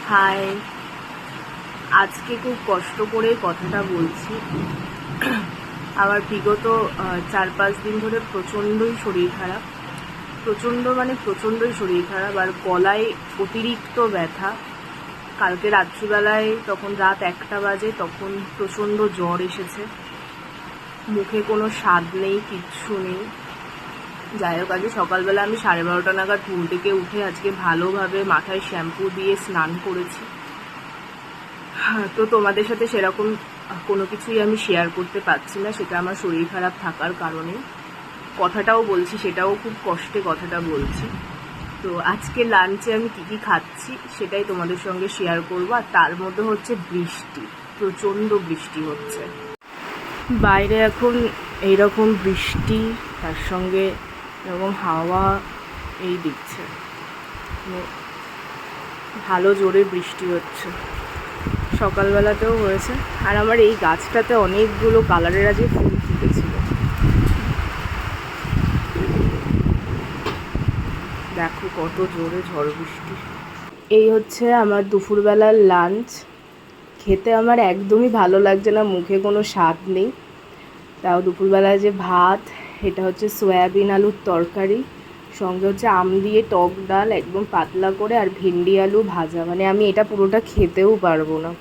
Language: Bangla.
হাই, আজকে খুব কষ্ট করে কথাটা বলছি। আমার বিগত 4-5 দিন ধরে প্রচণ্ডই শরীর খারাপ, প্রচণ্ডই শরীর খারাপ, আর গলায় অতিরিক্ত ব্যথা। কালকে রাত্রিবেলায়, তখন রাত 1টা বাজে, তখন প্রচণ্ড জ্বর এসেছে। মুখে কোনো স্বাদ নেই, কিচ্ছু নেই। যাই হোক, আজকে সকালবেলা আমি 12:30 নাগাদ ঘুম থেকে উঠে আজকে ভালোভাবে মাথায় শ্যাম্পু দিয়ে স্নান করেছি। তো তোমাদের সাথে সেরকম কোনো কিছুই আমি শেয়ার করতে পারছি না, সেটা আমার শরীর খারাপ থাকার কারণে। কথাটাও বলছি, সেটাও খুব কষ্টে কথাটা বলছি। তো আজকে লাঞ্চে আমি কী খাচ্ছি সেটাই তোমাদের সঙ্গে শেয়ার করবো। আর তার মধ্যে হচ্ছে বৃষ্টি, প্রচণ্ড বৃষ্টি হচ্ছে বাইরে এখন। এইরকম বৃষ্টি, তার সঙ্গে এরকম হাওয়া এই দিচ্ছে, ভালো জোরে বৃষ্টি হচ্ছে। সকালবেলাতেও হয়েছে। আর আমার এই গাছটাতে অনেকগুলো কালারের আজকে ফুল ফুটেছিল। দেখো কত জোরে ঝড় বৃষ্টি। এই হচ্ছে আমার দুপুরবেলার লাঞ্চ। খেতে আমার একদমই ভালো লাগছে না, মুখে কোনো স্বাদ নেই। তাও দুপুরবেলায় যে ভাত, এটা হচ্ছে সয়াবিন আলুর তরকারি, সঙ্গে হচ্ছে আম দিয়ে টক ডাল একদম পাতলা করে, আর ভেন্ডি আলু ভাজা। মানে আমি এটা পুরোটা খেতেও পারবো না।